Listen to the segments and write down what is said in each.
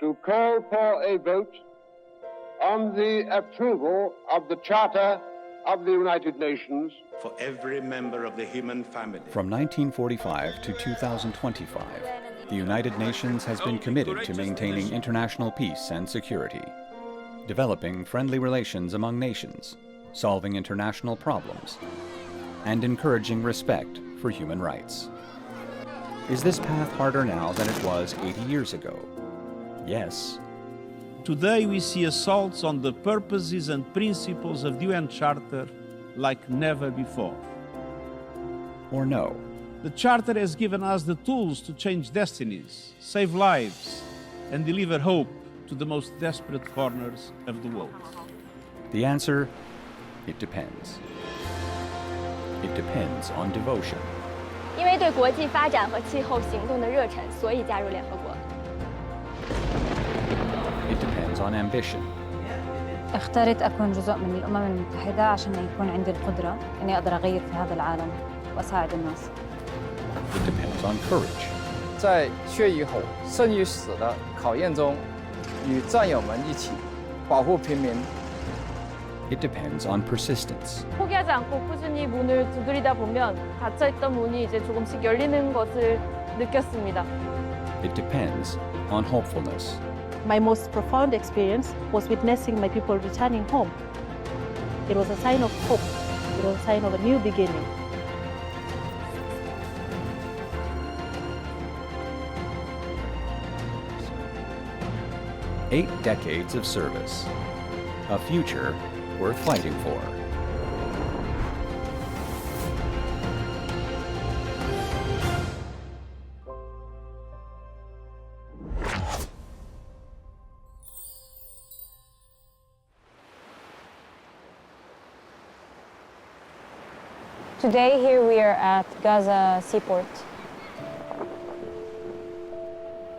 to call for a vote on the approval of the Charter of the United Nations for every member of the human family. From 1945 to 2025, the United Nations has been committed to maintaining international peace and security, developing friendly relations among nations, solving international problems, and encouraging respect for human rights. Is this path harder now than it was 80 years ago? Yes. Today we see assaults on the purposes and principles of the UN Charter like never before. Or no? The Charter has given us the tools to change destinies, save lives, and deliver hope to the most desperate corners of the world. The answer? It depends. It depends on devotion. 因为对国际发展和气候行动的热忱，所以加入联合国。It depends on ambition. اخترت أكون جزء من الأمم المتحدة عشان يكون عندي القدرة إني أقدر أغير في هذا العالم وأساعد الناس. It depends on courage. 在血与火、生与死的考验中，与战友们一起保护平民。It depends on persistence. 포기하지 않고 꾸준히 문을 두드리다 보면 닫혀있던 문이 이제 조금씩 열리는 것을 느꼈습니다. It depends on hopefulness. My most profound experience was witnessing my people returning home. It was a sign of hope. It was a sign of a new beginning. Eight decades of service. A future worth fighting for. Today here we are at Gaza seaport.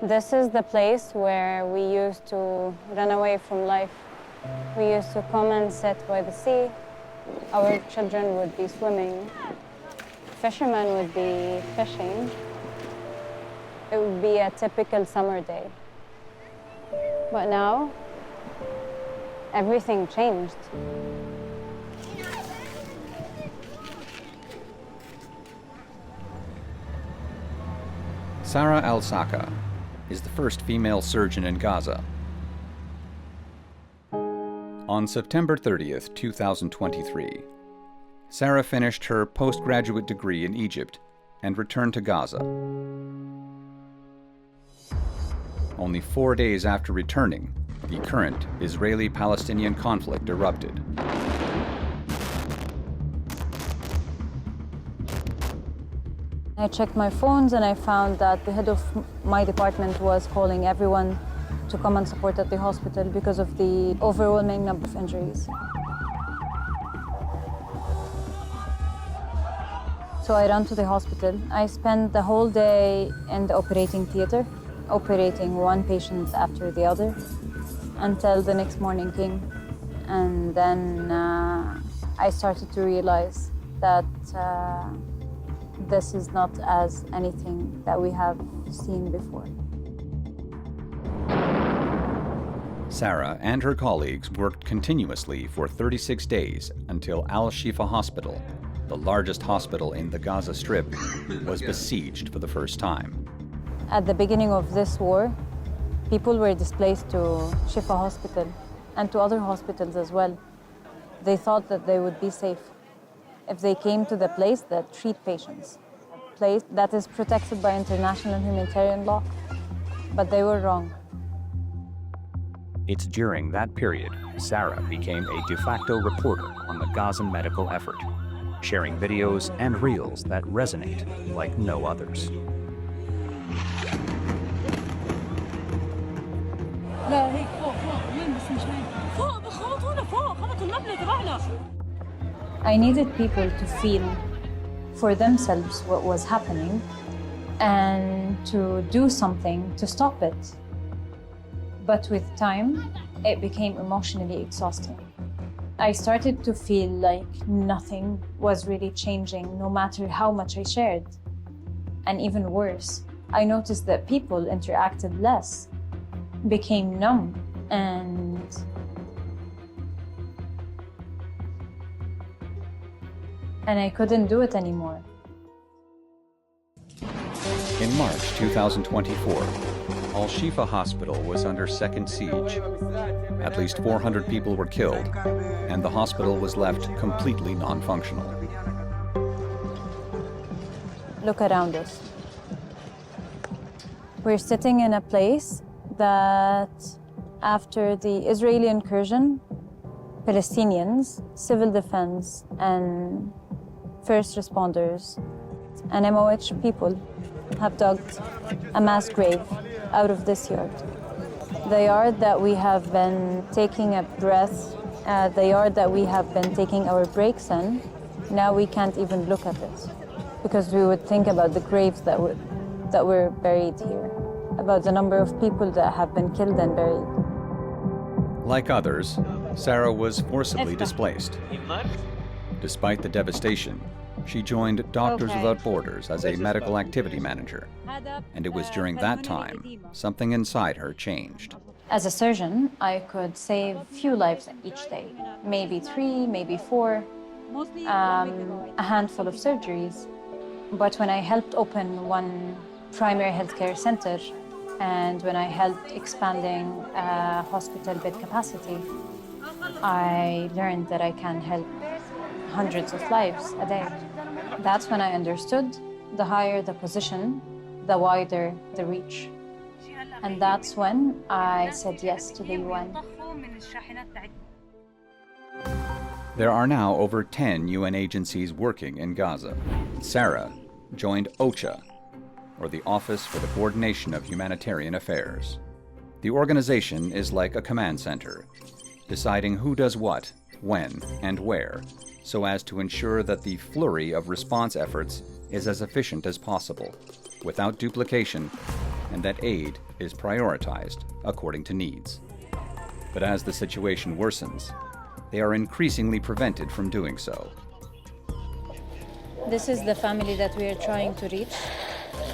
This is the place where we used to run away from life. We used to come and sit by the sea. Our children would be swimming. Fishermen would be fishing. It would be a typical summer day. But now, everything changed. Sarah Al-Saka is the first female surgeon in Gaza. On September 30th, 2023, Sarah finished her postgraduate degree in Egypt and returned to Gaza. Only 4 days after returning, the current Israeli-Palestinian conflict erupted. I checked my phones and I found that the head of my department was calling everyone to come and support at the hospital because of the overwhelming number of injuries. So I ran to the hospital. I spent the whole day in the operating theater, operating one patient after the other until the next morning came. And then I started to realize that this is not as anything that we have seen before. Sarah and her colleagues worked continuously for 36 days until Al-Shifa Hospital, the largest hospital in the Gaza Strip, was besieged for the first time. At the beginning of this war, people were displaced to Shifa Hospital and to other hospitals as well. They thought that they would be safe if they came to the place that treat patients, a place that is protected by international humanitarian law. But they were wrong. It's during that period Sarah became a de facto reporter on the Gazan medical effort, sharing videos and reels that resonate like no others. I needed people to feel for themselves what was happening and to do something to stop it. But with time, it became emotionally exhausting. I started to feel like nothing was really changing, no matter how much I shared. And even worse, I noticed that people interacted less. became numb and I couldn't do it anymore. In March 2024, Al-Shifa Hospital was under second siege. At least 400 people were killed, and the hospital was left completely non-functional. Look around us. We're sitting in a place that, after the Israeli incursion, Palestinians, civil defense, and first responders, and MOH people have dug a mass grave out of this yard. The yard that we have been taking a breath, the yard that we have been taking our breaks in, now we can't even look at it because we would think about the graves that were buried here, about the number of people that have been killed and buried. Like others, Sarah was forcibly displaced. Despite the devastation, she joined Doctors Without Borders as a medical activity manager. And it was during that time, something inside her changed. As a surgeon, I could save few lives each day. Maybe 3, maybe 4, a handful of surgeries. But when I helped open one primary healthcare center, and when I helped expanding hospital bed capacity, I learned that I can help hundreds of lives a day. That's when I understood the higher the position, the wider the reach. And that's when I said yes to the UN. There are now over 10 UN agencies working in Gaza. Sarah joined OCHA, or the Office for the Coordination of Humanitarian Affairs. The organization is like a command center, deciding who does what, when, and where, so as to ensure that the flurry of response efforts is as efficient as possible, without duplication, and that aid is prioritized according to needs. But as the situation worsens, they are increasingly prevented from doing so. This is the family that we are trying to reach,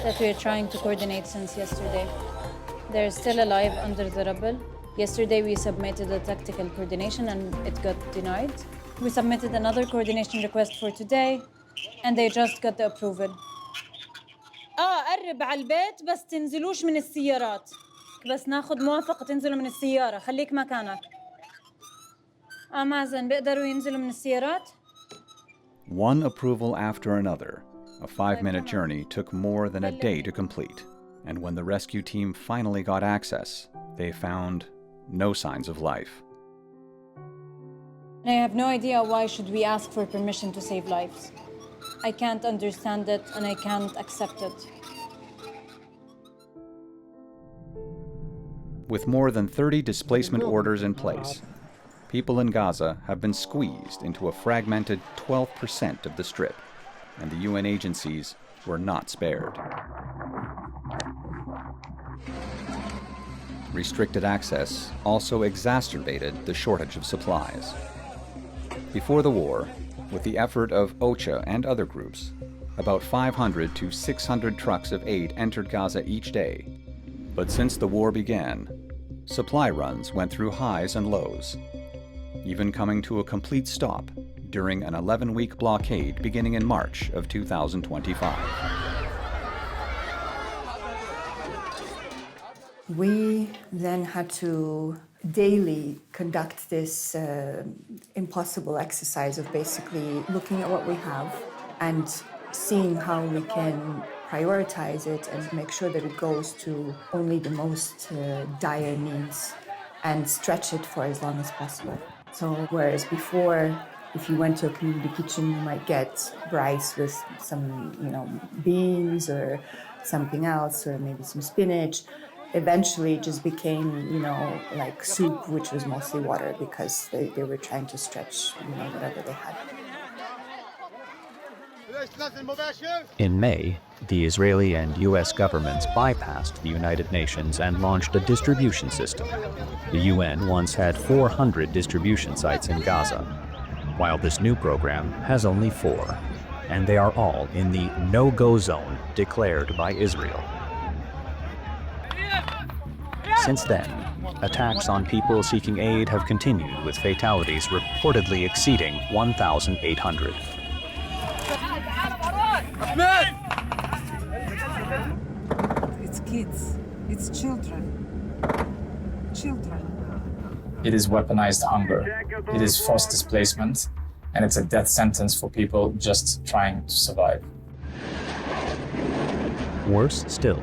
that we are trying to coordinate since yesterday. They're still alive under the rubble. Yesterday we submitted a tactical coordination and it got denied. We submitted another coordination request for today and they just got the approval. قرب على البيت بس تنزلوش من السيارات. بس ناخد موافقة تنزلوا من السيارة. خليك مكانك. مازن بيقدروا ينزلوا من السيارات؟ One approval after another, a 5-minute journey took more than a day to complete. And when the rescue team finally got access, they found no signs of life. I have no idea why should we ask for permission to save lives. I can't understand it and I can't accept it. With more than 30 displacement orders in place, people in Gaza have been squeezed into a fragmented 12% of the Strip, and the UN agencies were not spared. Restricted access also exacerbated the shortage of supplies. Before the war, with the effort of OCHA and other groups, about 500 to 600 trucks of aid entered Gaza each day. But since the war began, supply runs went through highs and lows, even coming to a complete stop during an 11-week blockade beginning in March of 2025. We then had to daily conduct this impossible exercise of basically looking at what we have and seeing how we can prioritize it and make sure that it goes to only the most dire needs and stretch it for as long as possible. So whereas before, if you went to a community kitchen, you might get rice with some, beans or something else, or maybe some spinach. Eventually it just became, like soup, which was mostly water because they were trying to stretch, whatever they had. In May, the Israeli and U.S. governments bypassed the United Nations and launched a distribution system. The UN once had 400 distribution sites in Gaza, while this new program has only 4, and they are all in the no-go zone declared by Israel. Since then, attacks on people seeking aid have continued, with fatalities reportedly exceeding 1,800. It's kids, it's children. It is weaponized hunger, it is forced displacement, and it's a death sentence for people just trying to survive. Worse still,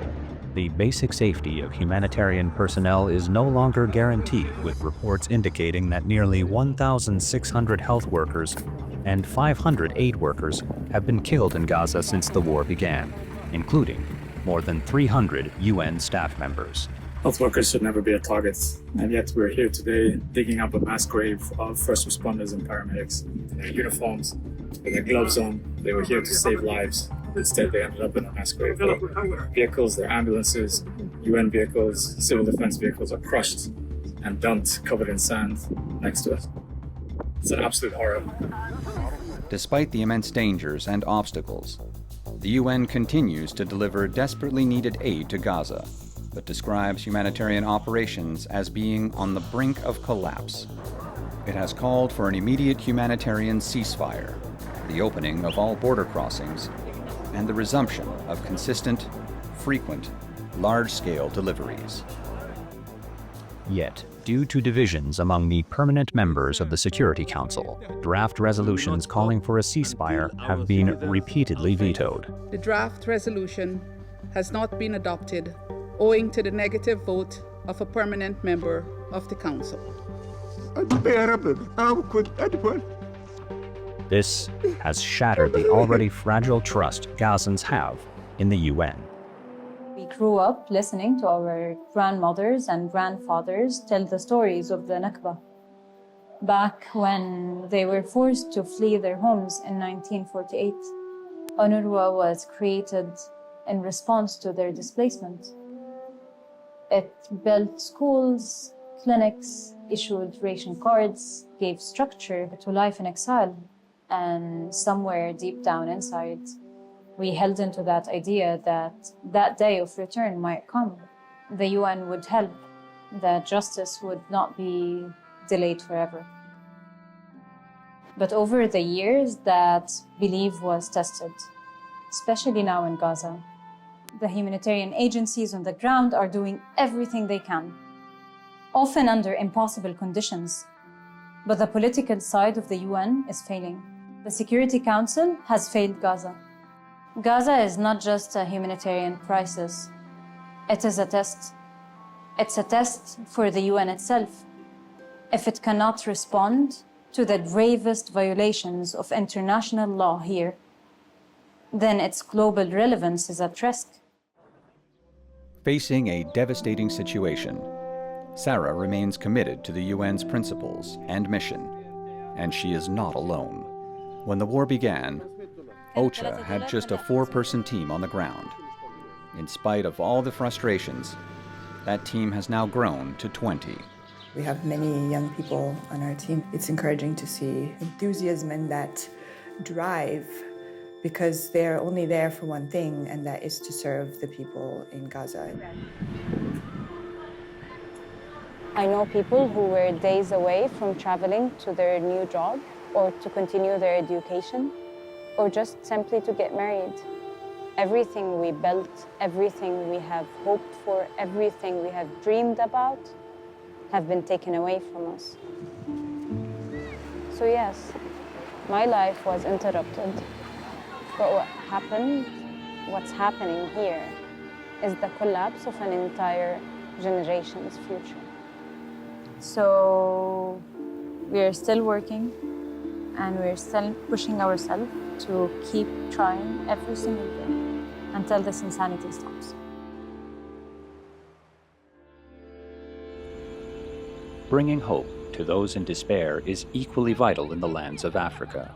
the basic safety of humanitarian personnel is no longer guaranteed, with reports indicating that nearly 1,600 health workers and 500 aid workers have been killed in Gaza since the war began, including more than 300 UN staff members. Health workers should never be a target, and yet we're here today digging up a mass grave of first responders and paramedics in their uniforms, with their gloves on. They were here to save lives. Instead, they ended up in a mass grave. Their vehicles, their ambulances, UN vehicles, civil defense vehicles are crushed and dumped, covered in sand, next to us. It's an absolute horror. Despite the immense dangers and obstacles, the UN continues to deliver desperately needed aid to Gaza, but describes humanitarian operations as being on the brink of collapse. It has called for an immediate humanitarian ceasefire, the opening of all border crossings, and the resumption of consistent, frequent, large-scale deliveries. Yet, due to divisions among the permanent members of the Security Council, draft resolutions calling for a ceasefire have been repeatedly vetoed. The draft resolution has not been adopted owing to the negative vote of a permanent member of the Council. This has shattered the already fragile trust Gazans have in the UN. We grew up listening to our grandmothers and grandfathers tell the stories of the Nakba. Back when they were forced to flee their homes in 1948, UNRWA was created in response to their displacement. It built schools, clinics, issued ration cards, gave structure to life in exile. And somewhere deep down inside, we held into that idea that that day of return might come. The UN would help, that justice would not be delayed forever. But over the years, that belief was tested, especially now in Gaza. The humanitarian agencies on the ground are doing everything they can, often under impossible conditions. But the political side of the UN is failing. The Security Council has failed Gaza. Gaza is not just a humanitarian crisis. It is a test. It's a test for the UN itself. If it cannot respond to the gravest violations of international law here, then its global relevance is at risk. Facing a devastating situation, Sarah remains committed to the UN's principles and mission, and she is not alone. When the war began, OCHA had just a 4-person team on the ground. In spite of all the frustrations, that team has now grown to 20. We have many young people on our team. It's encouraging to see enthusiasm and that drive, because they're only there for one thing, and that is to serve the people in Gaza. I know people who were days away from traveling to their new job, or to continue their education, or just simply to get married. Everything we built, everything we have hoped for, everything we have dreamed about have been taken away from us. So yes, my life was interrupted. But what's happening here is the collapse of an entire generation's future. So we're still working, and we're still pushing ourselves to keep trying every single day until this insanity stops. Bringing hope to those in despair is equally vital in the lands of Africa.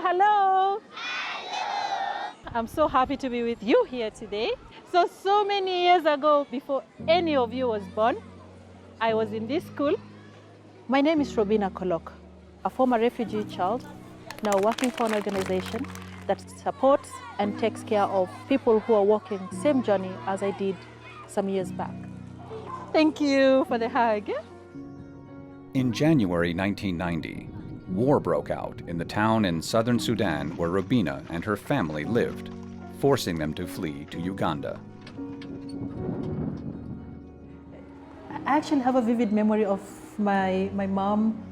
Hello. I'm so happy to be with you here today. So many years ago, before any of you was born, I was in this school. My name is Robina Kolok. a former refugee child, now working for an organization that supports and takes care of people who are walking the same journey as I did some years back. Thank you for the hug. In January 1990, war broke out in the town in southern Sudan where Robina and her family lived, forcing them to flee to Uganda. I actually have a vivid memory of my mom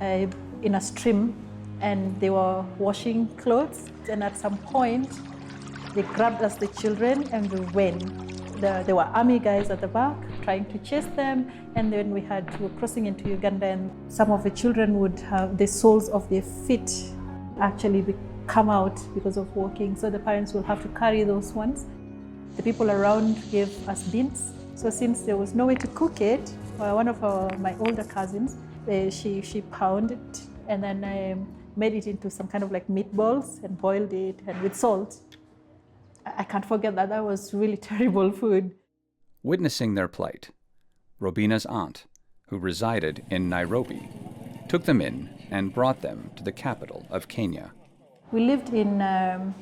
in a stream, and they were washing clothes, and at some point they grabbed us, the children, and we went. There were army guys at the back trying to chase them, and then we were crossing into Uganda, and some of the children would have the soles of their feet actually come out because of walking, so the parents will have to carry those ones. The people around gave us beans, so since there was no way to cook it, one of my older cousins, she pounded it and then made it into some kind of like meatballs and boiled it and with salt. I can't forget that. That was really terrible food. Witnessing their plight, Robina's aunt, who resided in Nairobi, took them in and brought them to the capital of Kenya. We lived in a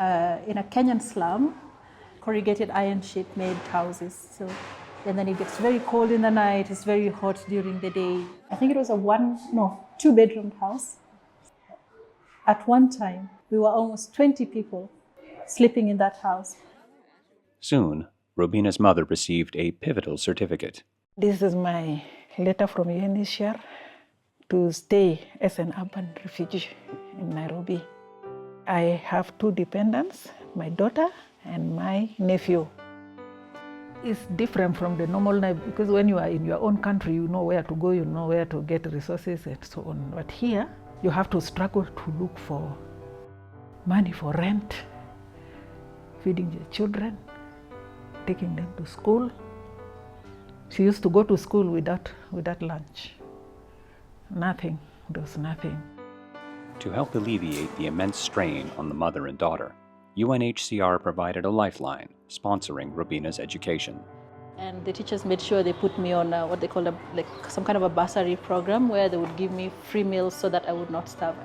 Kenyan slum, corrugated iron sheet made houses. So, and then it gets very cold in the night, it's very hot during the day. I think it was a 2-bedroom house. At one time, we were almost 20 people sleeping in that house. Soon, Robina's mother received a pivotal certificate. This is my letter from UNHCR to stay as an urban refugee in Nairobi. I have 2 dependents, my daughter and my nephew. It's different from the normal life because when you are in your own country, you know where to go, you know where to get resources and so on. But here, you have to struggle to look for money for rent, feeding your children, taking them to school. She used to go to school without lunch. Nothing, there was nothing. To help alleviate the immense strain on the mother and daughter, UNHCR provided a lifeline, sponsoring Robina's education. And the teachers made sure they put me on what they call some kind of a bursary program where they would give me free meals so that I would not starve.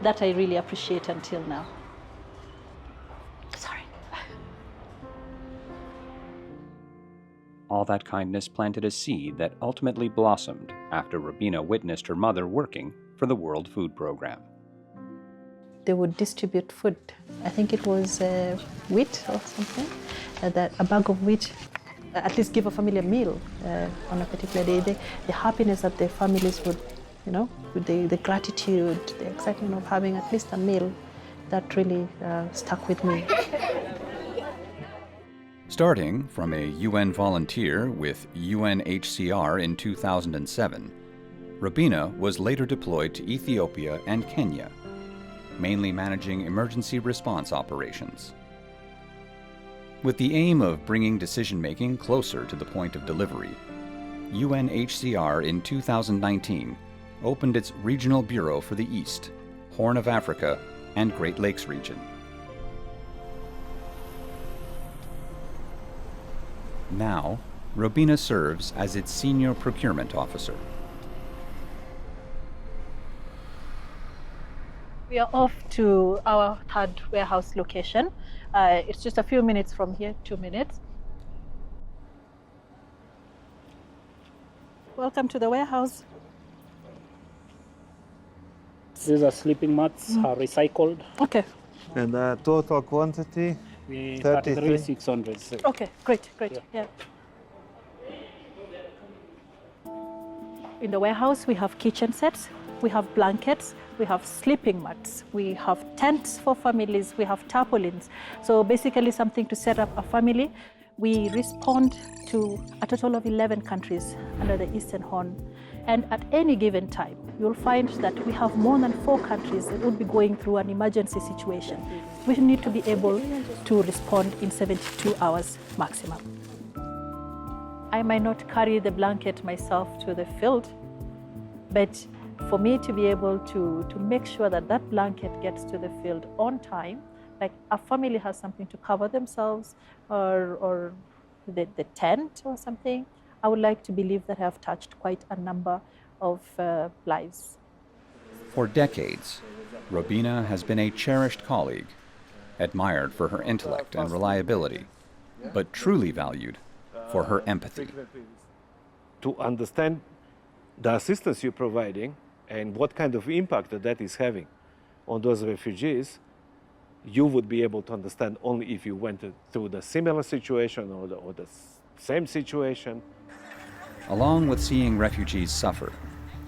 That I really appreciate until now. Sorry. All that kindness planted a seed that ultimately blossomed after Robina witnessed her mother working for the World Food Program. They would distribute food. I think it was wheat or something, that a bag of wheat, at least give a family a meal on a particular day. The happiness that the families would, with the gratitude, the excitement of having at least a meal, that really stuck with me. Starting from a UN volunteer with UNHCR in 2007, Robina was later deployed to Ethiopia and Kenya, mainly managing emergency response operations. With the aim of bringing decision-making closer to the point of delivery, UNHCR in 2019 opened its Regional Bureau for the East, Horn of Africa, and Great Lakes region. Now, Robina serves as its Senior Procurement Officer. We are off to our 3rd warehouse location. It's just a few minutes from here, 2 minutes. Welcome to the warehouse. These are sleeping mats, are recycled. Okay. And the total quantity? 33,600. Okay, great. Yeah. In the warehouse, we have kitchen sets, we have blankets, we have sleeping mats, we have tents for families, we have tarpaulins. So basically something to set up a family. We respond to a total of 11 countries under the Eastern Horn. And at any given time, you'll find that we have more than 4 countries that would be going through an emergency situation. We need to be able to respond in 72 hours maximum. I might not carry the blanket myself to the field, but for me to be able to make sure that that blanket gets to the field on time, like a family has something to cover themselves or the tent or something, I would like to believe that I have touched quite a number of lives. For decades, Robina has been a cherished colleague, admired for her intellect and reliability, but truly valued for her empathy. To understand the assistance you're providing and what kind of impact that is having on those refugees, you would be able to understand only if you went through the similar situation or the same situation. Along with seeing refugees suffer,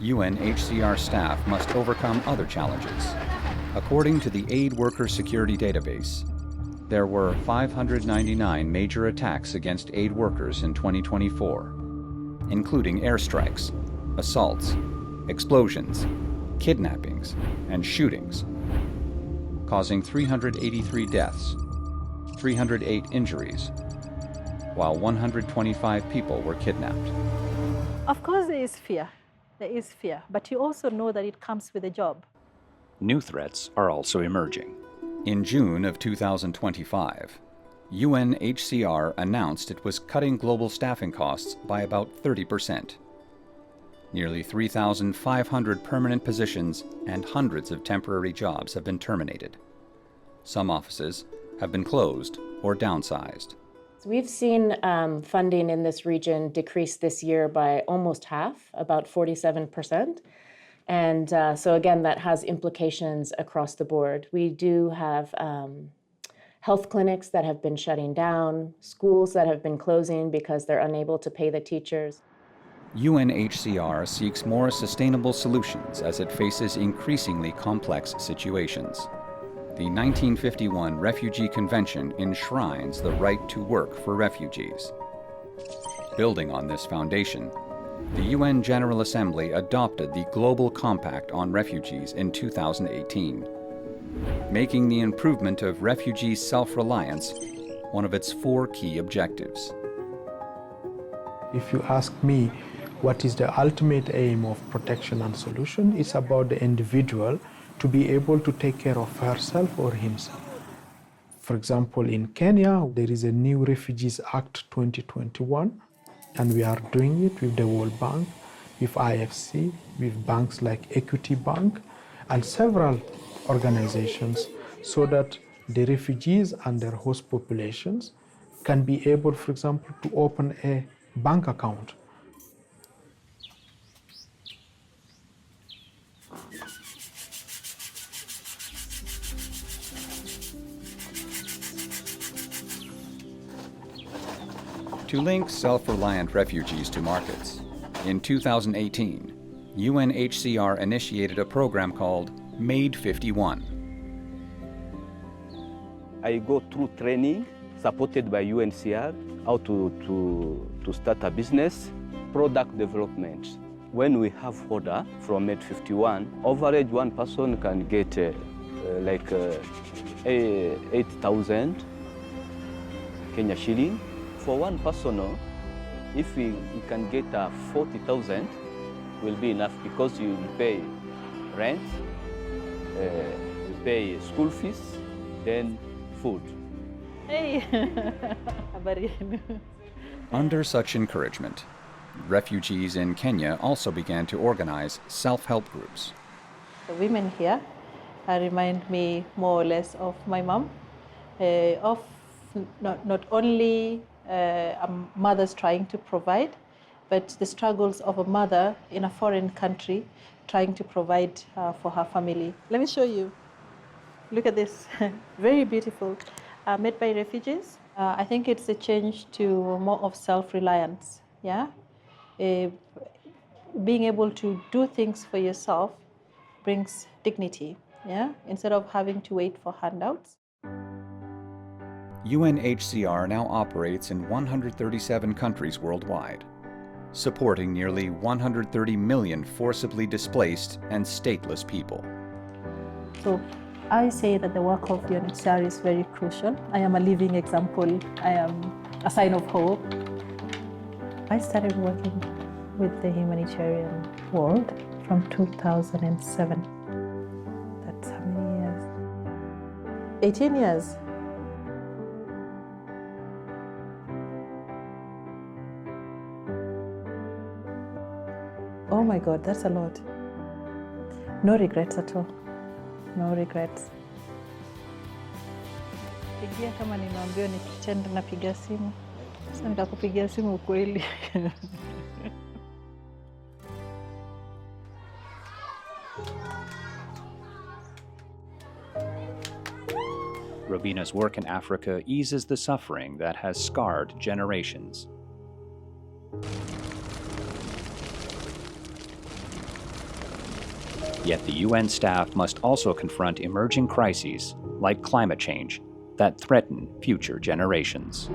UNHCR staff must overcome other challenges. According to the Aid Worker Security Database, there were 599 major attacks against aid workers in 2024, including airstrikes, assaults, explosions, kidnappings, and shootings, causing 383 deaths, 308 injuries, while 125 people were kidnapped. Of course, there is fear. There is fear, but you also know that it comes with a job. New threats are also emerging. In June of 2025, UNHCR announced it was cutting global staffing costs by about 30%. Nearly 3,500 permanent positions and hundreds of temporary jobs have been terminated. Some offices have been closed or downsized. We've seen funding in this region decrease this year by almost half, about 47%. And so again, that has implications across the board. We do have health clinics that have been shutting down, schools that have been closing because they're unable to pay the teachers. UNHCR seeks more sustainable solutions as it faces increasingly complex situations. The 1951 Refugee Convention enshrines the right to work for refugees. Building on this foundation, the UN General Assembly adopted the Global Compact on Refugees in 2018, making the improvement of refugee self-reliance one of its 4 key objectives. If you ask me, what is the ultimate aim of protection and solution? It's about the individual to be able to take care of herself or himself. For example, in Kenya, there is a new Refugees Act 2021, and we are doing it with the World Bank, with IFC, with banks like Equity Bank, and several organizations, so that the refugees and their host populations can be able, for example, to open a bank account. To link self-reliant refugees to markets, in 2018, UNHCR initiated a program called Made 51. I go through training supported by UNHCR, how to start a business, product development. When we have order from Made 51, average one person can get 8,000 Kenya shilling. For one person, if we can get 40,000, will be enough because you pay rent, you pay school fees, then food. Hey, Under such encouragement, refugees in Kenya also began to organize self-help groups. The women here remind me more or less of my mom, of not only mothers trying to provide, but the struggles of a mother in a foreign country trying to provide for her family. Let me show you. Look at this, very beautiful, made by refugees. I think it's a change to more of self-reliance, yeah? Being able to do things for yourself brings dignity, yeah? Instead of having to wait for handouts. UNHCR now operates in 137 countries worldwide, supporting nearly 130 million forcibly displaced and stateless people. So I say that the work of UNHCR is very crucial. I am a living example. I am a sign of hope. I started working with the humanitarian world from 2007. That's how many years? 18 years. Oh my God, that's a lot. No regrets at all. No regrets. Pigia kama nimeambiwa nikichenda napiga simu. Sasa nitakupigia simu kweli. Robina's work in Africa eases the suffering that has scarred generations. Yet the UN staff must also confront emerging crises, like climate change, that threaten future generations.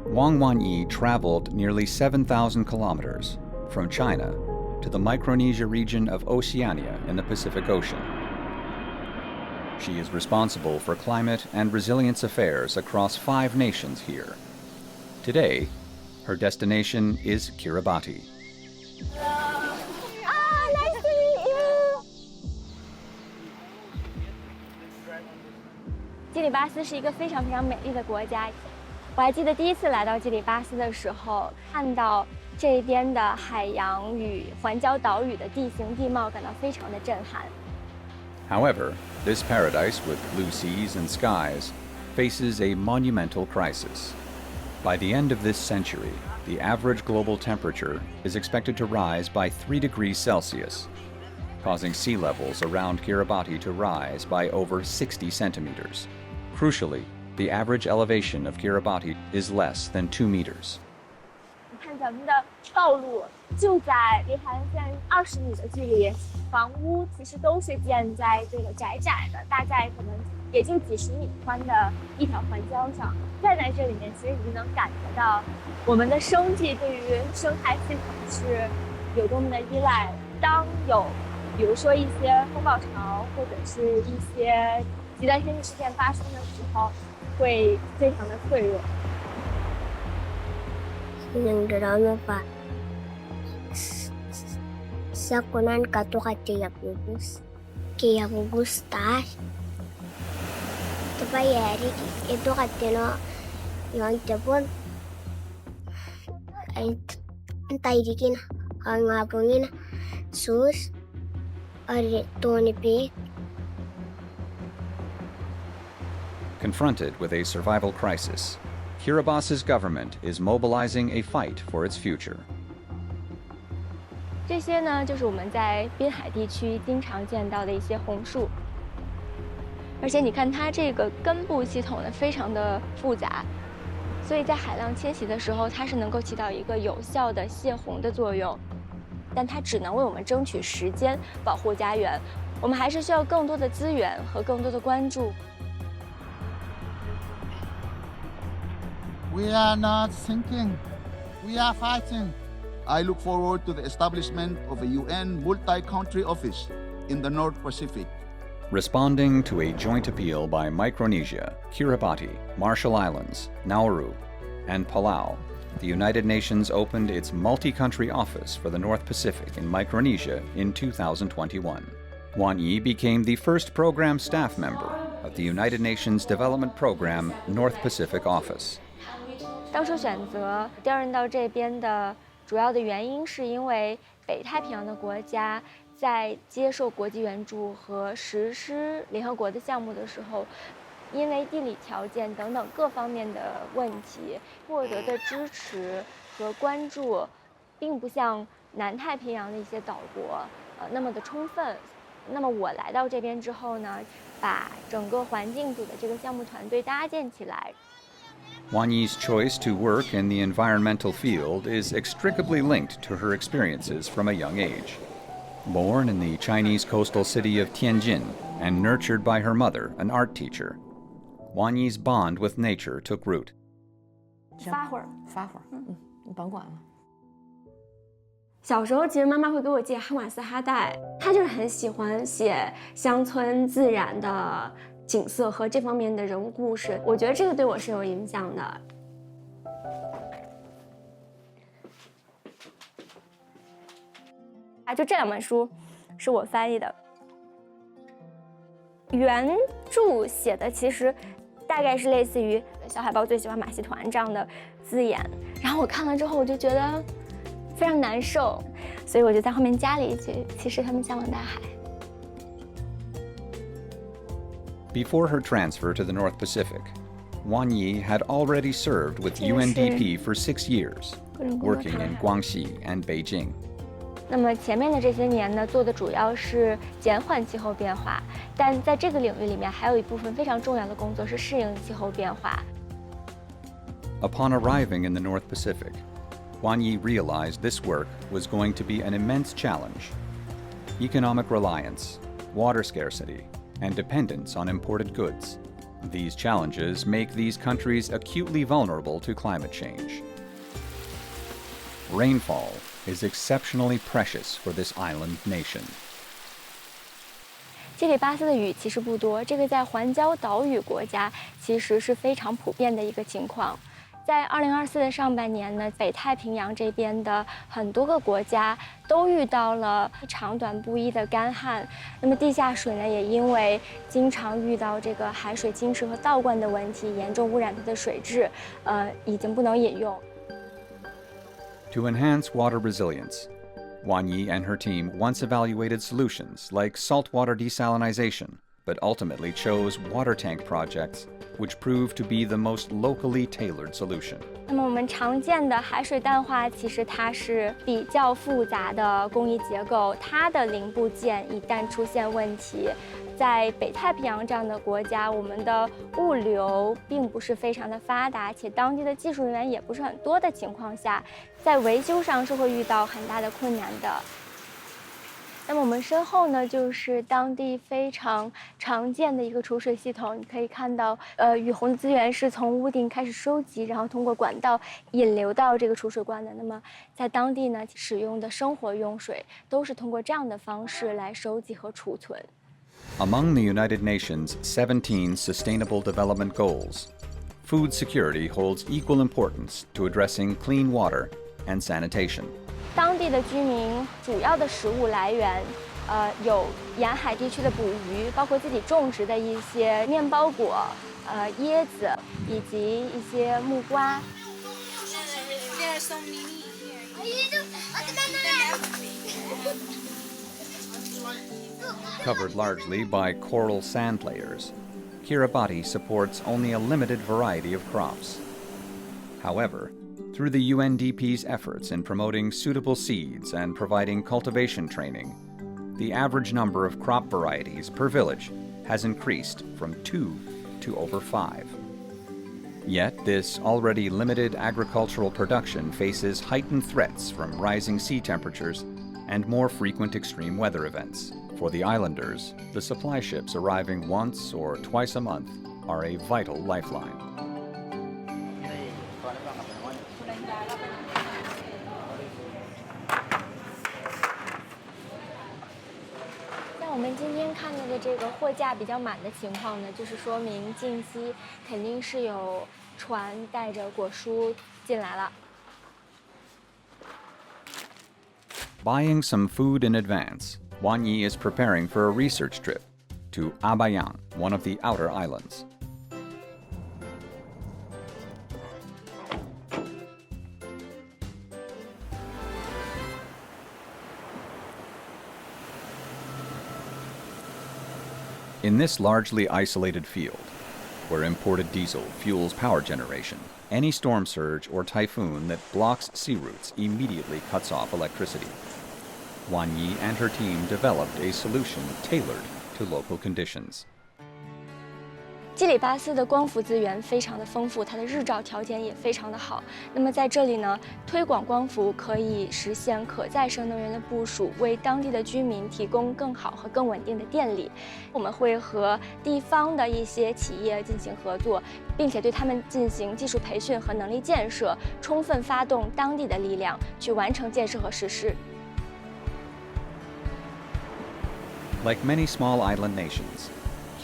Wang Wanyi traveled nearly 7,000 kilometers from China to the Micronesia region of Oceania in the Pacific Ocean. She is responsible for climate and resilience affairs across 5 nations here. Today, her destination is Kiribati. Nice to meet you. 基里巴斯是一个非常非常美丽的国家。我还记得第一次来到基里巴斯的时候，看到这边的海洋与环礁岛屿的地形地貌，感到非常的震撼。However, this paradise with blue seas and skies faces a monumental crisis. By the end of this century, the average global temperature is expected to rise by 3 degrees Celsius, causing sea levels around Kiribati to rise by over 60 centimeters. Crucially, the average elevation of Kiribati is less than 2 meters. 你看咱们的道路就在离海岸线20米的距离，房屋其实都是建在这个窄窄的，大概可能也就几十米宽的一条环礁上。站在这里面，其实你就能感觉到我们的生计对于生态系统是有多么的依赖。当有比如说一些风暴潮或者是一些极端天气事件发生的时候，会非常的脆弱。Yung drama pa sa kunan kato kaya pugus taas. Tabayari ito katino yung Japon ay taydikin ang ngapungin sus ari Tony P. Confronted with a survival crisis, Kiribati's government is mobilizing a fight for its future. 这些呢，就是我们在滨海地区经常见到的一些红树，而且你看它这个根部系统呢，非常的复杂，所以在海浪侵袭的时候，它是能够起到一个有效的泄洪的作用，但它只能为我们争取时间，保护家园。我们还是需要更多的资源和更多的关注。We are not sinking. We are fighting. I look forward to the establishment of a UN multi-country office in the North Pacific. Responding to a joint appeal by Micronesia, Kiribati, Marshall Islands, Nauru, and Palau, the United Nations opened its multi-country office for the North Pacific in Micronesia in 2021. Wanyi became the first program staff member of the United Nations Development Program North Pacific Office. 当初选择调任到这边的主要的原因，是因为北太平洋的国家在接受国际援助和实施联合国的项目的时候，因为地理条件等等各方面的问题，获得的支持和关注，并不像南太平洋的一些岛国那么的充分。那么我来到这边之后呢，把整个环境组的这个项目团队搭建起来。Wanyi's choice to work in the environmental field is inextricably linked to her experiences from a young age. Born in the Chinese coastal city of Tianjin and nurtured by her mother, an art teacher, Wanyi's bond with nature took root. 发会儿，你甭管了。小时候，其实妈妈会给我借哈马斯哈代，她就是很喜欢写乡村自然的景色和这方面的人物故事，我觉得这个对我是有影响的。就这2本书是我翻译的，原著写的其实大概是类似于小海豹最喜欢马戏团这样的字眼，然后我看了之后我就觉得非常难受，所以我就在后面加了一句：其实他们向往大海。Before her transfer to the North Pacific, Wang Yi had already served with UNDP for 6 years, working in Guangxi and Beijing. 那么前面的这些年呢，做的主要是减缓气候变化，但在这个领域里面，还有一部分非常重要的工作是适应气候变化。Upon arriving in the North Pacific, Wang Yi realized this work was going to be an immense challenge. Economic reliance, water scarcity, and dependence on imported goods. These challenges make these countries acutely vulnerable to climate change. Rainfall is exceptionally precious for this island nation. 基里巴斯的雨其实不多，这个在环礁岛屿国家其实是非常普遍的一个情况。在2024的上半年呢，北太平洋这边的很多个国家都遇到了长短不一的干旱。那么地下水呢，也因为经常遇到这个海水侵蚀和倒灌的问题，严重污染它的水质，已经不能饮用。To enhance water resilience, Wang Yi and her team once evaluated solutions like saltwater desalinization, but ultimately chose water tank projects, which proved to be the most locally tailored solution. 那么我们常见的海水淡化，其实它是比较复杂的工艺结构，它的零部件一旦出现问题，在北太平洋这样的国家，我们的物流并不是非常的发达，且当地的技术人员也不是很多的情况下，在维修上是会遇到很大的困难的。那么我们身后呢，就是当地非常常见的一个储水系统。你可以看到，雨洪的资源是从屋顶开始收集，然后通过管道引流到这个储水罐的。那么在当地呢，使用的生活用水都是通过这样的方式来收集和储存。Among the United Nations' 17 Sustainable Development Goals, food security holds equal importance to addressing clean water and sanitation. 当地的居民主要的食物来源，有沿海地区的捕鱼，包括自己种植的一些面包果、椰子，以及一些木瓜。Covered largely by coral sand layers, Kiribati supports only a limited variety of crops. However, through the UNDP's efforts in promoting suitable seeds and providing cultivation training, the average number of crop varieties per village has increased from 2 to over 5. Yet this already limited agricultural production faces heightened threats from rising sea temperatures and more frequent extreme weather events. For the islanders, the supply ships arriving once or twice a month are a vital lifeline. 我们今天看到的这个货架比较满的情况呢，就是说明近期肯定是有船带着果蔬进来了。Buying some food in advance, Wang Yi is preparing for a research trip to Abayang, one of the outer islands. In this largely isolated field, where imported diesel fuels power generation, any storm surge or typhoon that blocks sea routes immediately cuts off electricity. Wang Yi and her team developed a solution tailored to local conditions. 基里巴斯的光伏资源非常的丰富，它的日照条件也非常的好。那么在这里呢，推广光伏可以实现可再生能源的部署，为当地的居民提供更好和更稳定的电力。我们会和地方的一些企业进行合作，并且对他们进行技术培训和能力建设，充分发动当地的力量去完成建设和实施。Like many small island nations,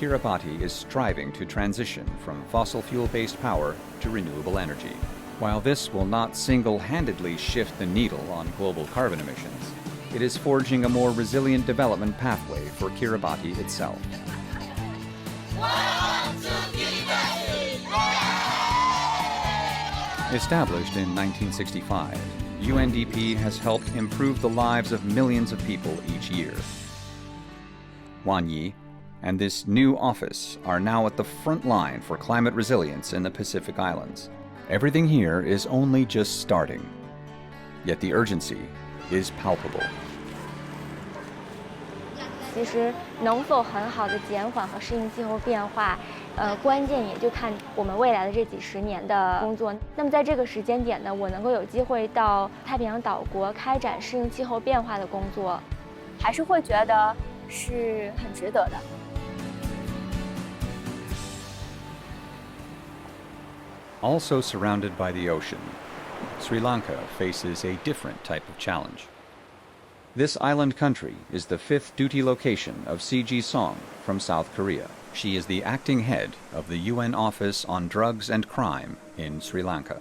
Kiribati is striving to transition from fossil fuel-based power to renewable energy. While this will not single-handedly shift the needle on global carbon emissions, it is forging a more resilient development pathway for Kiribati itself. Established in 1965, UNDP has helped improve the lives of millions of people each year. Wang Yi and this new office are now at the front line for climate resilience in the Pacific Islands. Everything here is only just starting, yet the urgency is palpable. 其实能否很好的减缓和适应气候变化，关键也就看我们未来的这几十年的工作。那么在这个时间点呢，我能够有机会到太平洋岛国开展适应气候变化的工作，还是会觉得是很值得的。Also surrounded by the ocean, Sri Lanka faces a different type of challenge. This island country is the 5th duty location of CG Song from South Korea. She is the acting head of the UN Office on Drugs and Crime in Sri Lanka.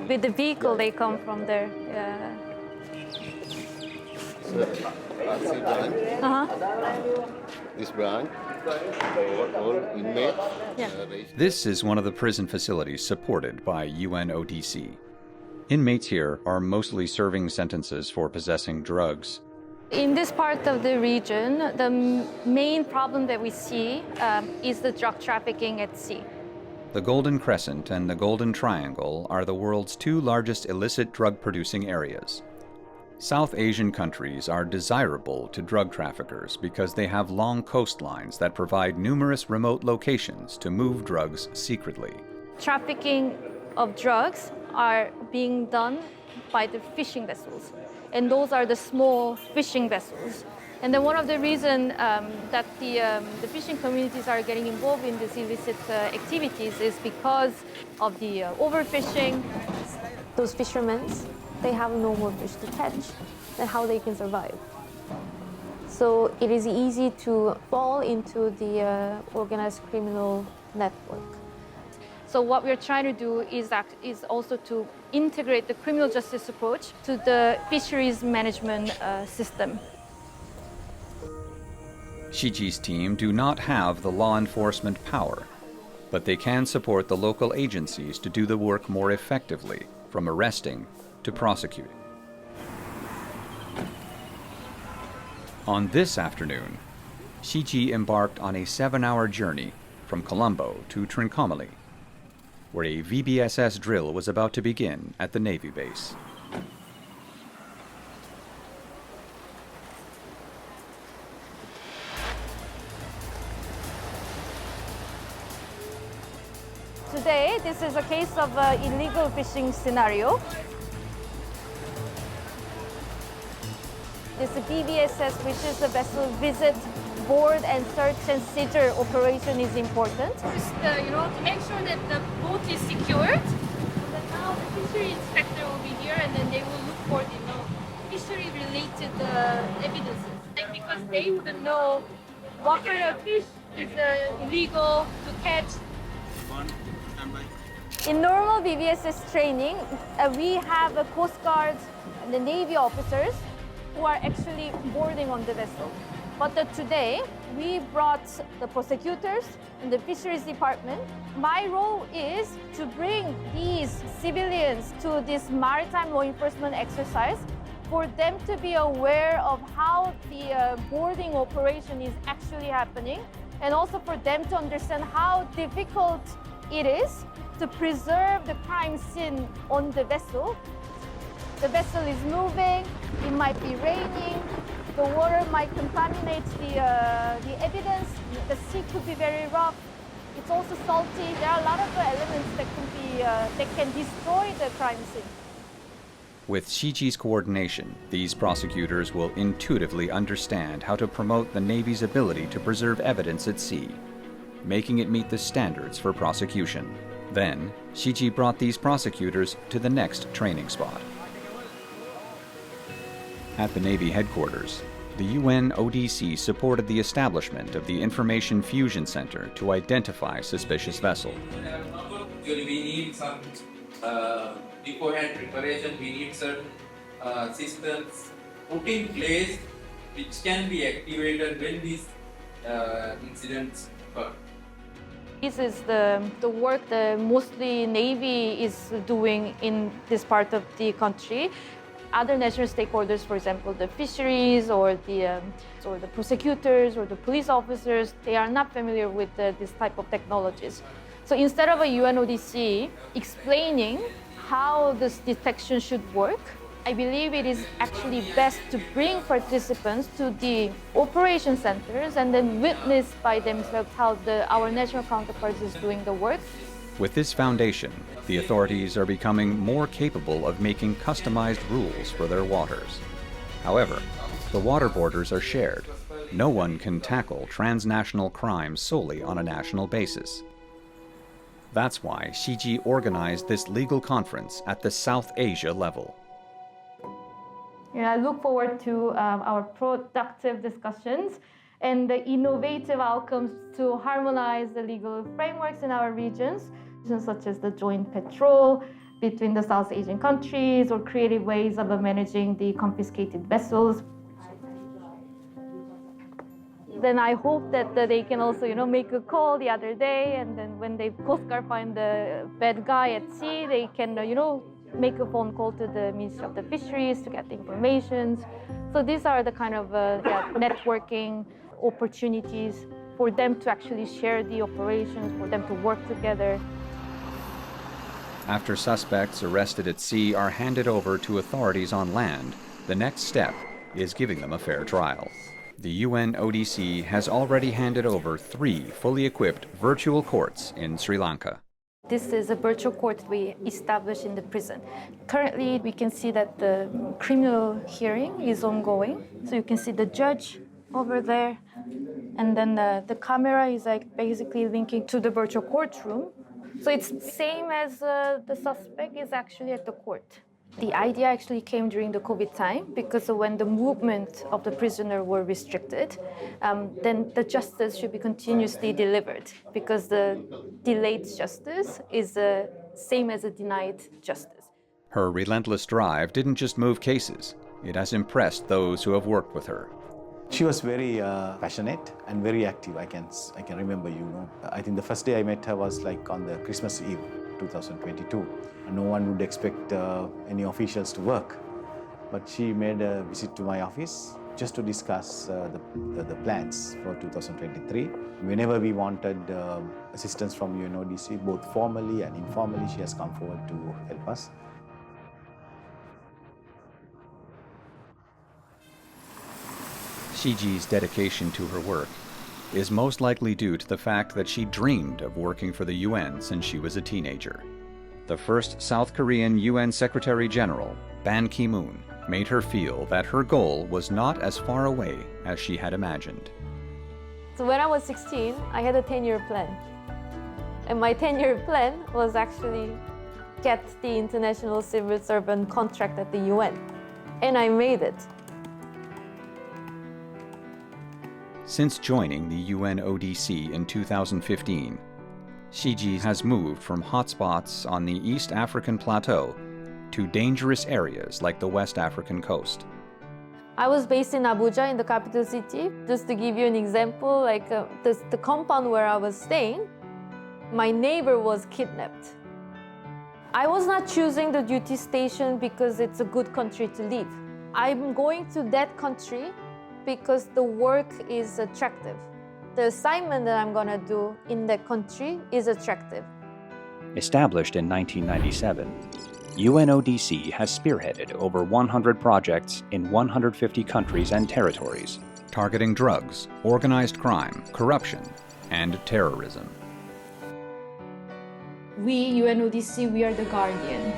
With the vehicle, they come from there. This branch, all inmates. This is one of the prison facilities supported by UNODC. Inmates here are mostly serving sentences for possessing drugs. In this part of the region, the main problem that we see is the drug trafficking at sea. The Golden Crescent and the Golden Triangle are the world's 2 largest illicit drug-producing areas. South Asian countries are desirable to drug traffickers because they have long coastlines that provide numerous remote locations to move drugs secretly. Trafficking of drugs are being done by the fishing vessels, and those are the small fishing vessels. And then one of the reasons that the fishing communities are getting involved in these illicit activities is because of the overfishing. Those fishermen, they have no more fish to catch, and how they can survive. So it is easy to fall into the organized criminal network. So what we're trying to do is also to integrate the criminal justice approach to the fisheries management system. Shiji's team do not have the law enforcement power, but they can support the local agencies to do the work more effectively, from arresting to prosecuting. On this afternoon, Shiji embarked on a 7-hour journey from Colombo to Trincomalee, where a VBSS drill was about to begin at the Navy base. Today, this is a case of illegal fishing scenario. This BVSS, which is the vessel visit, board and search and seizure operation, is important. Just, to make sure that the boat is secured. And then now the fishery inspector will be here, and then they will look for fishery-related evidences. Because they wouldn't know what kind of fish is illegal to catch. In normal BVSS training, we have the Coast Guard and the Navy officers who are actually boarding on the vessel. But today, we brought the prosecutors and the fisheries department. My role is to bring these civilians to this maritime law enforcement exercise for them to be aware of how the boarding operation is actually happening, and also for them to understand how difficult it is to preserve the crime scene on the vessel. The vessel is moving, it might be raining, the water might contaminate the evidence, the sea could be very rough, it's also salty. There are a lot of elements that can destroy the crime scene. With Shiji's coordination, these prosecutors will intuitively understand how to promote the Navy's ability to preserve evidence at sea, making it meet the standards for prosecution. Then, Shiji brought these prosecutors to the next training spot. At the Navy headquarters, the UNODC supported the establishment of the Information Fusion Center to identify suspicious vessels. beforehand preparation. We need certain systems put in place which can be activated when these incidents occur. This is the work that mostly Navy is doing in this part of the country. Other national stakeholders, for example, the fisheries or the prosecutors or the police officers, they are not familiar with this type of technologies. So instead of a UNODC explaining how this detection should work, I believe it is actually best to bring participants to the operation centers and then witness by themselves how our national counterparts is doing the work. With this foundation, the authorities are becoming more capable of making customized rules for their waters. However, the water borders are shared. No one can tackle transnational crime solely on a national basis. That's why Xi Ji organized this legal conference at the South Asia level. I look forward to our productive discussions and the innovative outcomes to harmonize the legal frameworks in our regions, such as the joint patrol between the South Asian countries or creative ways of managing the confiscated vessels. Then I hope that they can also, make a call the other day, and then when the Coast Guard find the bad guy at sea, they can, make a phone call to the Ministry of the Fisheries to get the information. So these are the kind of networking opportunities for them to actually share the operations, for them to work together. After suspects arrested at sea are handed over to authorities on land, the next step is giving them a fair trial. The UNODC has already handed over 3 fully equipped virtual courts in Sri Lanka. This is a virtual court we established in the prison. Currently, we can see that the criminal hearing is ongoing. So you can see the judge over there, and then the camera is basically linking to the virtual courtroom. So it's the same as the suspect is actually at the court. The idea actually came during the COVID time, because when the movement of the prisoner were restricted, then the justice should be continuously delivered, because the delayed justice is the same as a denied justice. Her relentless drive didn't just move cases, it has impressed those who have worked with her. She was very passionate and very active. I can remember, I think the first day I met her was on the Christmas Eve, 2022. No one would expect any officials to work, but she made a visit to my office just to discuss the plans for 2023. Whenever we wanted assistance from UNODC, both formally and informally, she has come forward to help us. Xi Ji's dedication to her work is most likely due to the fact that she dreamed of working for the UN since she was a teenager. The first South Korean UN Secretary General, Ban Ki-moon, made her feel that her goal was not as far away as she had imagined. So when I was 16, I had a 10-year plan. And my 10-year plan was actually get the International Civil Servant contract at the UN. And I made it. Since joining the UNODC in 2015, Xi Ji has moved from hotspots on the East African plateau to dangerous areas like the West African coast. I was based in Abuja, in the capital city. Just to give you an example, the compound where I was staying, my neighbor was kidnapped. I was not choosing the duty station because it's a good country to live. I'm going to that country because the work is attractive. The assignment that I'm going to do in that country is attractive. Established in 1997, UNODC has spearheaded over 100 projects in 150 countries and territories, targeting drugs, organized crime, corruption, and terrorism. We, UNODC, we are the guardian.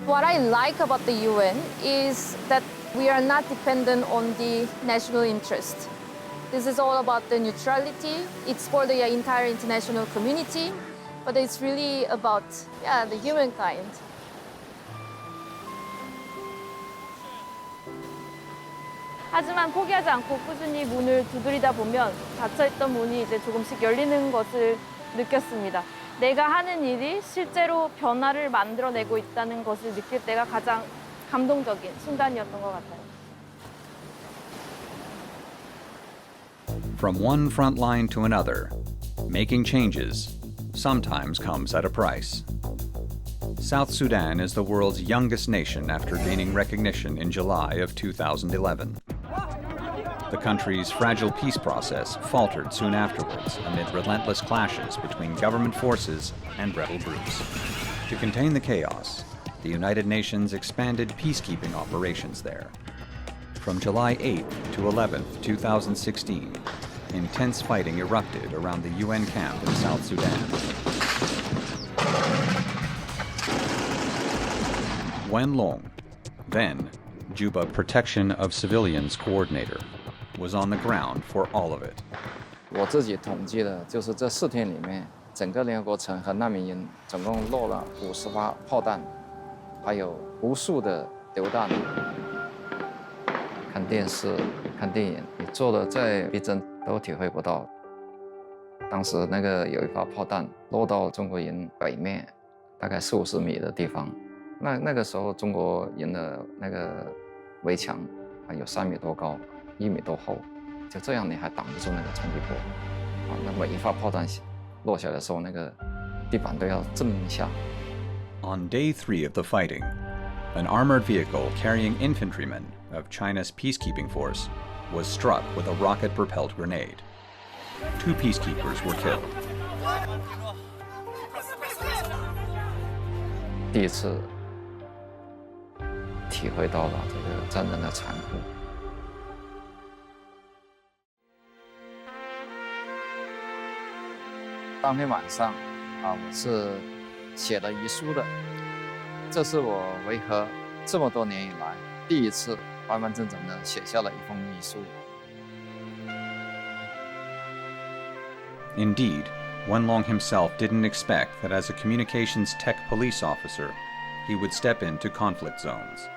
What I like about the UN is that we are not dependent on the national interest. This is all about the neutrality. It's for the entire international community, but it's really about the humankind. 하지만 포기하지 않고 꾸준히 문을 두드리다 보면 닫혀있던 문이 이제 조금씩 열리는 것을 느꼈습니다. 내가 하는 일이 실제로 변화를 만들어내고 있다는 것을 느낄 때가 가장 감동적인 순간이었던 것 같아요. From one front line to another, making changes sometimes comes at a price. South Sudan is the world's youngest nation after gaining recognition in July of 2011. The country's fragile peace process faltered soon afterwards amid relentless clashes between government forces and rebel groups. To contain the chaos, the United Nations expanded peacekeeping operations there. From July 8th to 11th, 2016, intense fighting erupted around the UN camp in South Sudan. Wen Long, then Juba Protection of Civilians Coordinator, was on the ground for all of it. 我自己统计的就是这4天里面，整个联合国城和难民营总共落了50发炮弹，还有无数的榴弹。看电视、看电影，你做的再逼真都体会不到。当时那个有一发炮弹落到中国营北面，大概40-50米的地方。那个时候中国营的那个围墙有3米多高，1米多厚，就这样你还挡不住那个冲击波。那每一发炮弹落下来的时候，那个地板都要震一下。On day 3 of the fighting, an armored vehicle carrying infantrymen of China's peacekeeping force was struck with a rocket-propelled grenade. 2 peacekeepers were killed. 第一次体会到了这个战争的残酷。当天晚上我是写了遗书的，这是我为何这么多年以来第一次完完整整的写下了一封遗书。Indeed, Wenlong himself didn't expect that as a communications tech police officer, he would step into conflict zones.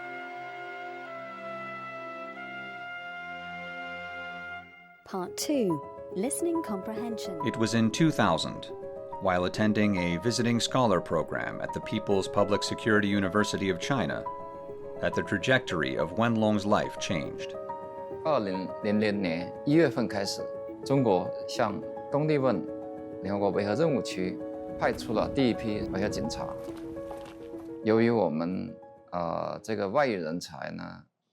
Part 2. Listening Comprehension. It was in 2000, while attending a visiting scholar program at the People's Public Security University of China, that the trajectory of Wenlong's life changed. 2000年1月份开始，中国向东帝汶联合国维和任务区派出了第一批维和警察。由于我们这个外语人才呢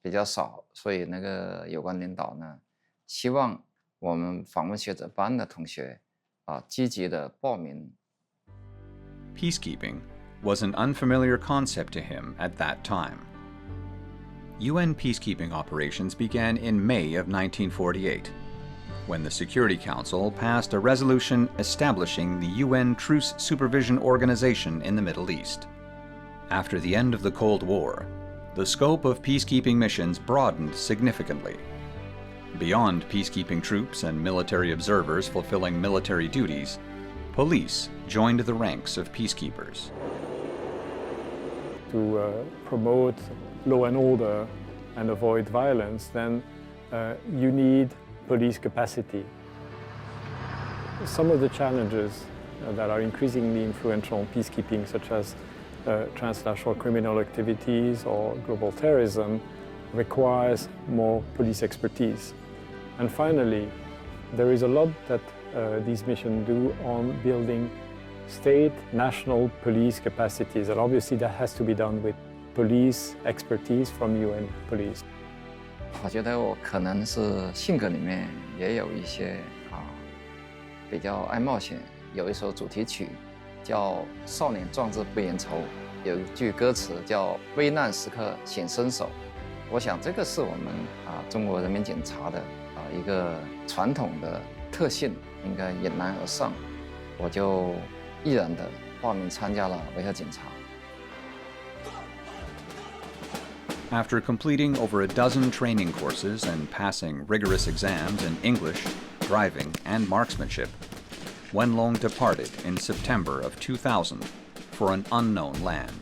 比较少，所以那个有关领导呢希望我们访问学者班的同学积极的报名。Peacekeeping was an unfamiliar concept to him at that time. UN peacekeeping operations began in May of 1948, when the Security Council passed a resolution establishing the UN Truce Supervision Organization in the Middle East. After the end of the Cold War, the scope of peacekeeping missions broadened significantly. Beyond peacekeeping troops and military observers fulfilling military duties, police joined the ranks of peacekeepers. To promote law and order and avoid violence, then you need police capacity. Some of the challenges that are increasingly influential in peacekeeping, such as transnational criminal activities or global terrorism, requires more police expertise. And finally, there is a lot that these missions do on building state, national police capacities, and obviously that has to be done with police expertise from UN police. 我觉得我可能是性格里面也有一些比较爱冒险。有一首主题曲叫《少年壮志不言愁》，有一句歌词叫“危难时刻显身手”。我想这个是我们中国人民警察的一个传统的特性，应该迎难而上。我就毅然的报名参加了维和警察。After completing over a dozen training courses and passing rigorous exams in English, driving, and marksmanship, Wenlong departed in September of 2000 for an unknown land.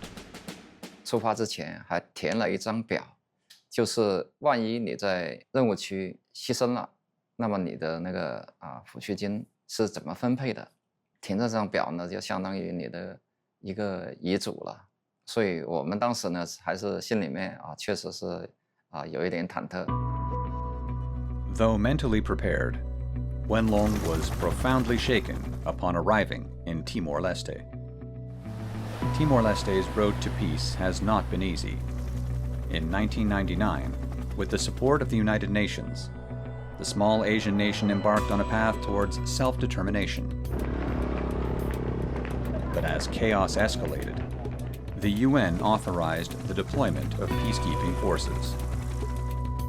出发之前还填了一张表，就是万一你在任务区牺牲了，那么你的那个抚恤金是怎么分配的？填这张表呢，就相当于你的一个遗嘱了。所以我们当时呢，还是心里面确实是有一点忐忑。Though mentally prepared, Wenlong was profoundly shaken upon arriving in Timor-Leste. Timor-Leste's road to peace has not been easy. In 1999, with the support of the United Nations, the small Asian nation embarked on a path towards self-determination. But as chaos escalated, the UN authorized the deployment of peacekeeping forces.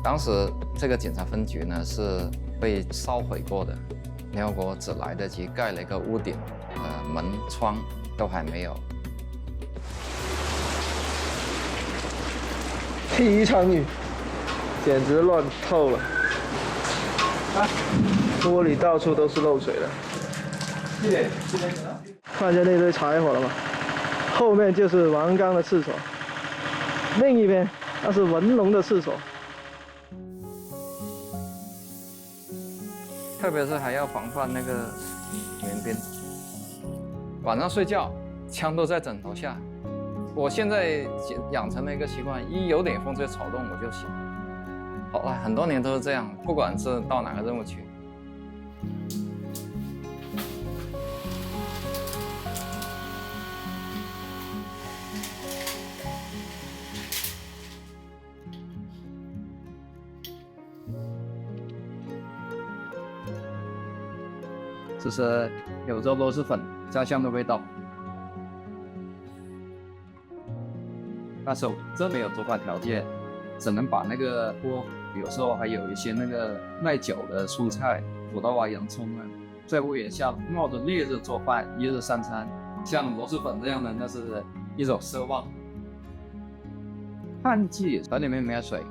当时这个警察分局呢是被烧毁过的，联合国只来得及盖了一个屋顶，门窗都还没有。第一场雨，简直乱透了，玻璃到处都是漏水的。看见那堆柴火了吗？后面就是王刚的厕所，另一边那是文龙的厕所。特别是还要防范那个民兵，晚上睡觉枪都在枕头下。我现在养成了一个习惯，一有点风吹草动我就醒。好了，很多年都是这样，不管是到哪个任务区。这是有着螺蛳粉家乡的味道，但是我真没有做饭条件，只能把那个锅，有时候还有一些那个耐久的蔬菜，土豆洋葱在屋檐下冒着烈日做饭，一日三餐。像螺蛳粉这样的，那是一种奢望。旱季河里面没有水，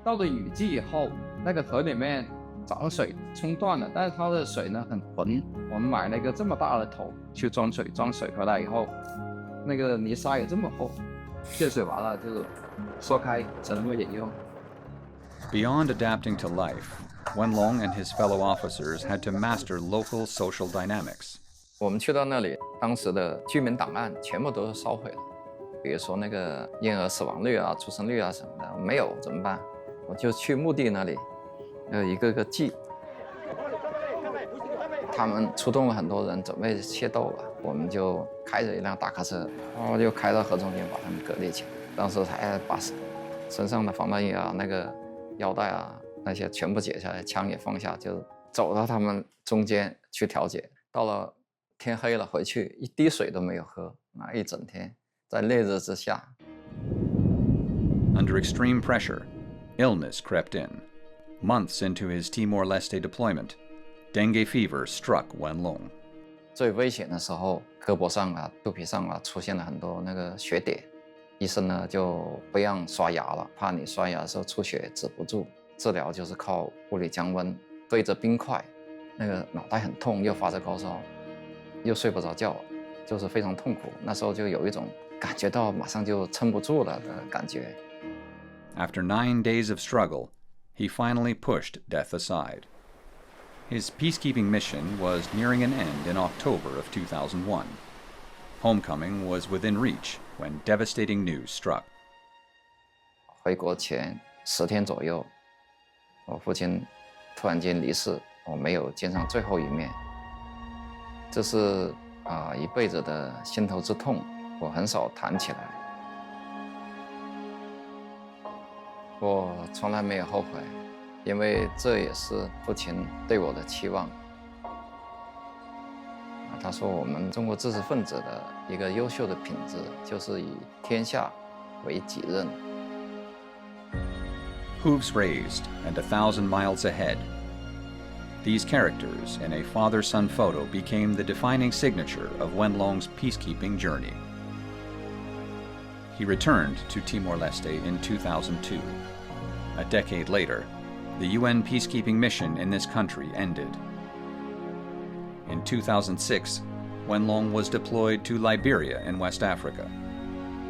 到了雨季以后，那个河里面涨水冲断了，但是它的水呢很浑。我们买了一个这么大的桶去装水，装水回来以后，那个泥沙也这么厚，泄水完了就缩开，只能够饮用。Beyond adapting to life, Wenlong and his fellow officers had to master local social dynamics. 我们去到那里，当时的居民档案全部都是烧毁了，比如说那个婴儿死亡率啊、出生率啊什么的，没有怎么办？我就去墓地那里，一个个记。他们出动了很多人准备械斗了，我们就开着一辆大卡车，然后就开到河中间把他们隔离起来。当时还把身上的防弹衣啊、那个腰带啊那些全部解下来，枪也放下，就走到他们中间去调解。到了天黑了回去，一滴水都没有喝，那一整天在烈日之下。Under extreme pressure, illness crept in. Months into his Timor-Leste deployment, dengue fever struck Wenlong. 最危险的时候，胳膊上啊、肚皮上啊出现了很多那个血点，医生呢就不让刷牙了，怕你刷牙的时候出血止不住。治疗就是靠物理降温，对着冰块，那个脑袋很痛，又发着高烧，又睡不着觉，就是非常痛苦。那时候就有一种感觉到马上就撑不住了的感觉。After 9 days of struggle, he finally pushed death aside. His peacekeeping mission was nearing an end in October of 2001. Homecoming was within reach when devastating news struck. 回国前10天左右，我父亲突然间离世，我没有见上最后一面。这是一辈子的心头之痛，我很少谈起来。我从来没有后悔，因为这也是父亲对我的期望。他说我们中国知识分子的一个优秀的品质，就是以天下为己任。Hooves raised and 1,000 miles ahead. These characters in a father-son photo became the defining signature of Wenlong's peacekeeping journey. He returned to Timor-Leste in 2002. A decade later, the UN peacekeeping mission in this country ended. In 2006, Wenlong was deployed to Liberia in West Africa.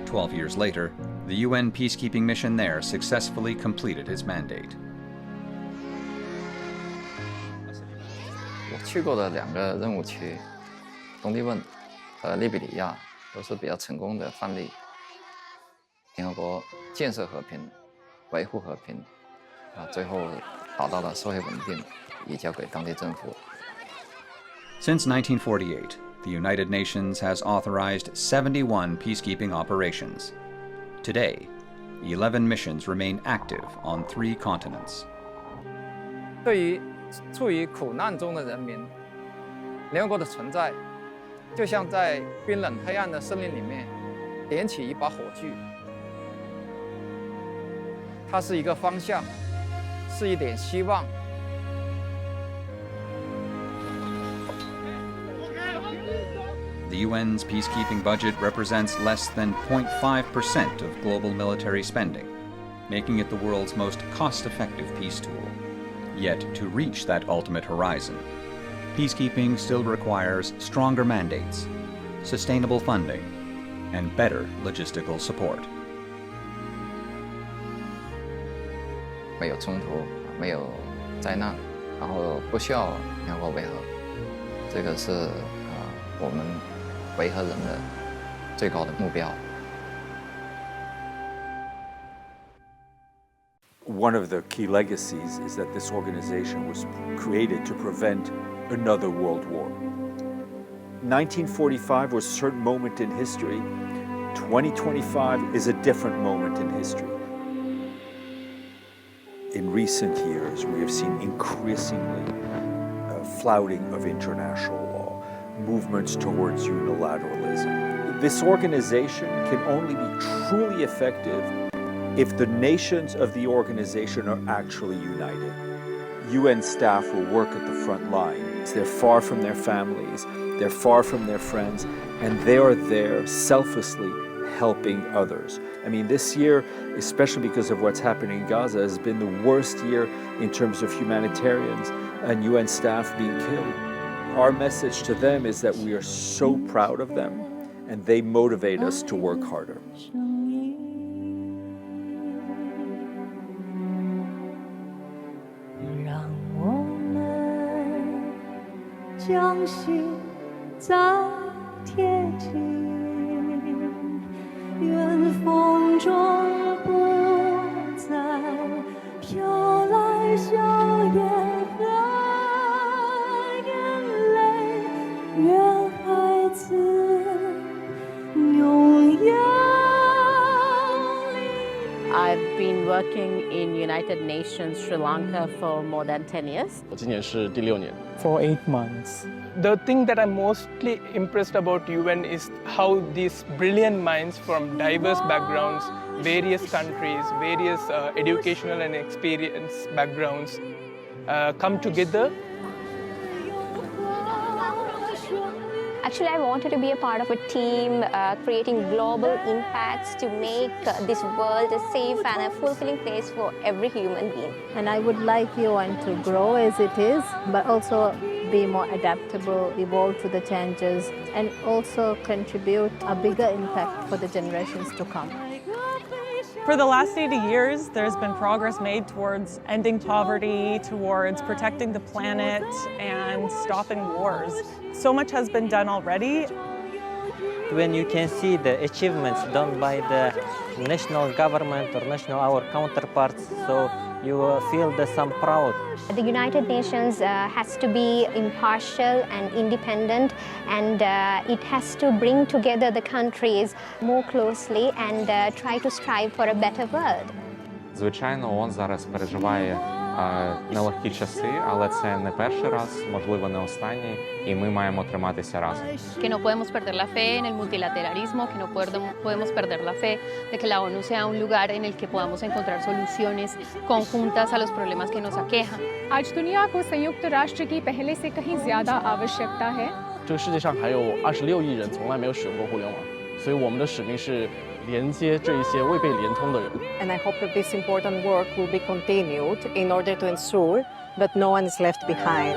12 years later, the UN peacekeeping mission there successfully completed its mandate. 我去过的2个任务区，东帝汶和利比里亚都是比较成功的范例。联合国建设和平、维护和平，最后达到了社会稳定，移交给当地政府。Since 1948, the United Nations has authorized 71 peacekeeping operations. Today, 11 missions remain active on 3 continents. 对于处于苦难中的人民，联合国的存在，就像在冰冷黑暗的森林里面点起一把火炬。它是一个方向，是一点希望。The UN's peacekeeping budget represents less than 0.5% of global military spending, making it the world's most cost-effective peace tool. Yet, to reach that ultimate horizon, peacekeeping still requires stronger mandates, sustainable funding, and better logistical support. 没有冲突，没有灾难，然后不需要联合国维和，这个是我们维和人的最高的目标。One of the key legacies is that this organization was created to prevent another world war. 1945 was a certain moment in history. 2025 is a different moment in history. In recent years, we have seen increasingly flouting of international law, movements towards unilateralism. This organization can only be truly effective if the nations of the organization are actually united. UN staff will work at the front lines. They're far from their families, they're far from their friends, and they are there selflessly helping others. I mean, this year, especially because of what's happening in Gaza, has been the worst year in terms of humanitarians and UN staff being killed. Our message to them is that we are so proud of them, and they motivate us to work harder. 将心再贴近，远风中不再飘来硝烟和眼泪，愿孩子永远。I've been working in United Nations Sri Lanka for more than 10 years. 我今年是第6年。For 8 months. The thing that I'm mostly impressed about UN is how these brilliant minds from diverse backgrounds, various countries, various educational and experience backgrounds come together. Actually, I wanted to be a part of a team creating global impacts to make this world a safe and a fulfilling place for every human being. And I would like UN to grow as it is, but also be more adaptable, evolve to the changes, and also contribute a bigger impact for the generations to come. For the last 80 years, there's been progress made towards ending poverty, towards protecting the planet, and stopping wars. So much has been done already. When you can see the achievements done by the national government or our counterparts, so you feel some proud. The United Nations has to be impartial and independent, and it has to bring together the countries more closely and try to strive for a better world. Звичайно, ООН зараз переживає нелегкі часи, але це не перший раз, можливо, не останній, і ми маємо триматися разом. Que no podemos perder la fe en el multilateralismo, que no podemos perder la fe de que la ONU sea un lugar en el que podamos encontrar soluciones conjuntas a los problemas que nos aquejan. आज दुनिया को संयुक्त राष्ट्र की पहले से कहीं ज़्यादा आवश्यकता है. 这个世界上还有26亿人从来没有使用过互联网，所以我们的使命是连接这一些未被连通的人。And I hope that this important work will be continued in order to ensure that no one is left behind.